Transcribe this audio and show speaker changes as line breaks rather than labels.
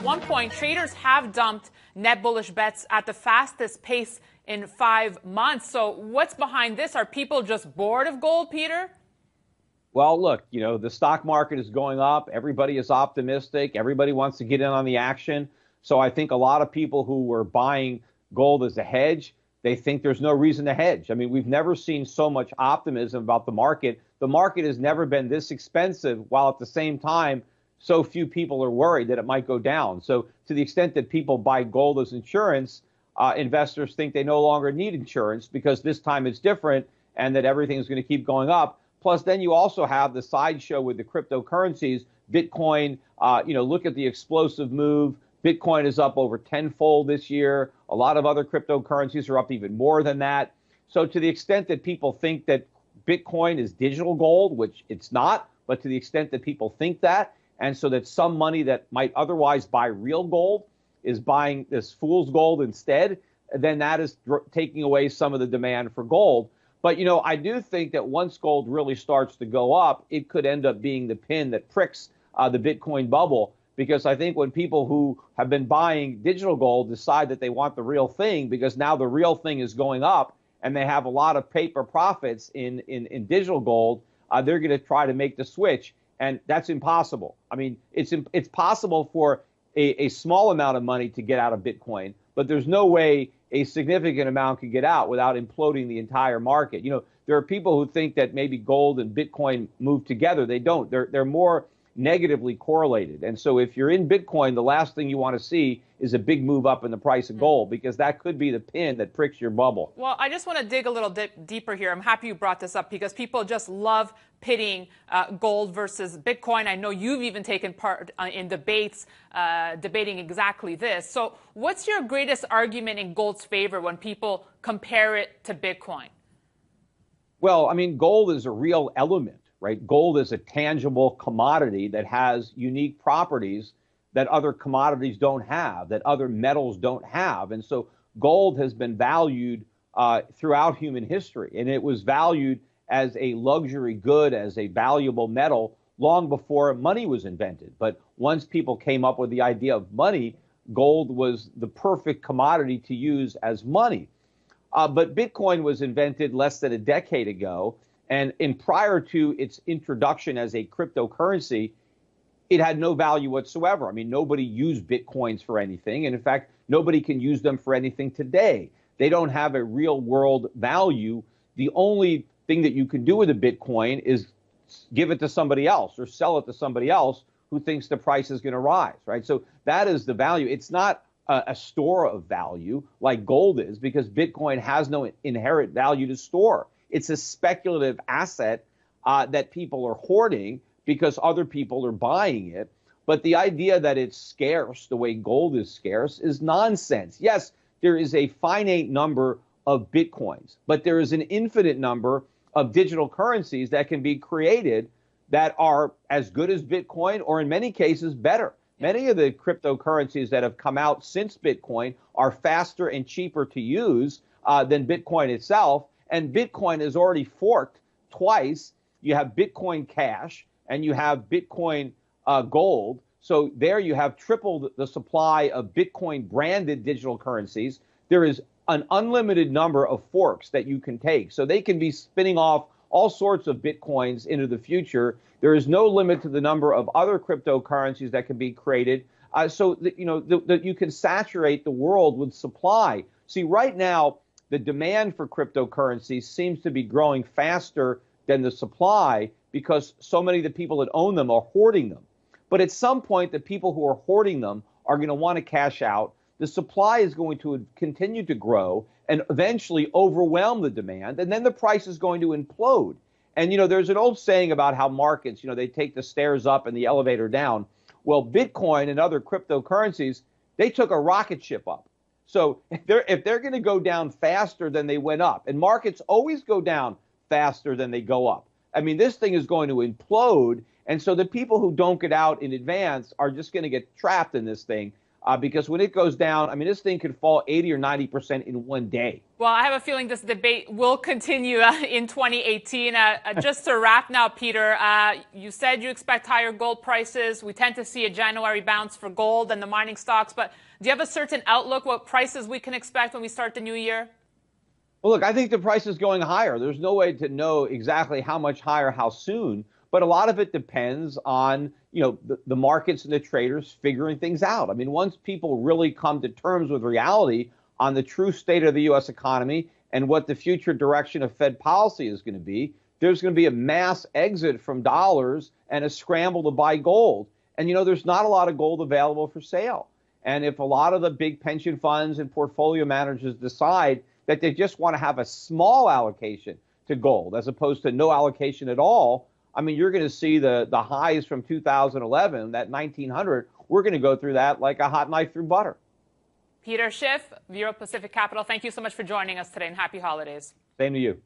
one point, traders have dumped net bullish bets at the fastest pace in 5 months. So what's behind this? Are people just bored of gold, Peter?
Well, look, the stock market is going up. Everybody is optimistic. Everybody wants to get in on the action. So I think a lot of people who were buying gold as a hedge, they think there's no reason to hedge. I mean, we've never seen so much optimism about the market. The market has never been this expensive, while at the same time, so few people are worried that it might go down. So to the extent that people buy gold as insurance, investors think they no longer need insurance because this time it's different and that everything's going to keep going up. Plus, then you also have the sideshow with the cryptocurrencies. Bitcoin, look at the explosive move. Bitcoin is up over tenfold this year. A lot of other cryptocurrencies are up even more than that. So to the extent that people think that Bitcoin is digital gold, which it's not, but to the extent that people think that, and so that some money that might otherwise buy real gold is buying this fool's gold instead, then that is taking away some of the demand for gold. But, I do think that once gold really starts to go up, it could end up being the pin that pricks the Bitcoin bubble. Because I think when people who have been buying digital gold decide that they want the real thing, because now the real thing is going up and they have a lot of paper profits in digital gold, they're going to try to make the switch. And that's impossible. I mean, it's possible for a small amount of money to get out of Bitcoin, but there's no way a significant amount could get out without imploding the entire market. There are people who think that maybe gold and Bitcoin move together. They don't. They're more negatively correlated. And so if you're in Bitcoin, the last thing you want to see is a big move up in the price of gold, because that could be the pin that pricks your bubble.
Well, I just want to dig a little deeper here. I'm happy you brought this up because people just love pitting gold versus Bitcoin. I know you've even taken part in debates debating exactly this. So what's your greatest argument in gold's favor when people compare it to Bitcoin?
Well, I mean, gold is a real element. Right? Gold is a tangible commodity that has unique properties that other commodities don't have, that other metals don't have. And so gold has been valued throughout human history. And it was valued as a luxury good, as a valuable metal long before money was invented. But once people came up with the idea of money, gold was the perfect commodity to use as money. But Bitcoin was invented less than a decade ago. And prior to its introduction as a cryptocurrency, it had no value whatsoever. I mean, nobody used Bitcoins for anything. And in fact, nobody can use them for anything today. They don't have a real world value. The only thing that you can do with a Bitcoin is give it to somebody else or sell it to somebody else who thinks the price is going to rise, right? So that is the value. It's not a store of value like gold is, because Bitcoin has no inherent value to store. It's a speculative asset that people are hoarding because other people are buying it. But the idea that it's scarce the way gold is scarce is nonsense. Yes, there is a finite number of Bitcoins, but there is an infinite number of digital currencies that can be created that are as good as Bitcoin, or in many cases better. Many of the cryptocurrencies that have come out since Bitcoin are faster and cheaper to use than Bitcoin itself. And Bitcoin is already forked twice. You have Bitcoin Cash and you have Bitcoin Gold. So there you have tripled the supply of Bitcoin branded digital currencies. There is an unlimited number of forks that you can take. So they can be spinning off all sorts of Bitcoins into the future. There is no limit to the number of other cryptocurrencies that can be created. So that, that you can saturate the world with supply. See, right now, the demand for cryptocurrencies seems to be growing faster than the supply because so many of the people that own them are hoarding them. But at some point, the people who are hoarding them are going to want to cash out. The supply is going to continue to grow and eventually overwhelm the demand, and then the price is going to implode. And, there's an old saying about how markets, they take the stairs up and the elevator down. Well, Bitcoin and other cryptocurrencies, they took a rocket ship up. So if they're going to go down faster than they went up, and markets always go down faster than they go up. I mean, this thing is going to implode. And so the people who don't get out in advance are just going to get trapped in this thing. because when it goes down, I mean, this thing could fall 80 or 90% in one day.
Well, I have a feeling this debate will continue in 2018. Just to wrap now, Peter, you said you expect higher gold prices. We tend to see a January bounce for gold and the mining stocks. But do you have a certain outlook what prices we can expect when we start the new year?
Well, look, I think the price is going higher. There's no way to know exactly how much higher, how soon. But a lot of it depends on, the markets and the traders figuring things out. I mean, once people really come to terms with reality on the true state of the U.S. economy and what the future direction of Fed policy is going to be, there's going to be a mass exit from dollars and a scramble to buy gold. And, there's not a lot of gold available for sale. And if a lot of the big pension funds and portfolio managers decide that they just want to have a small allocation to gold as opposed to no allocation at all, I mean, you're going to see the highs from 2011, that 1900. We're going to go through that like a hot knife through butter.
Peter Schiff, Bureau Pacific Capital, thank you so much for joining us today, and happy holidays.
Same to you.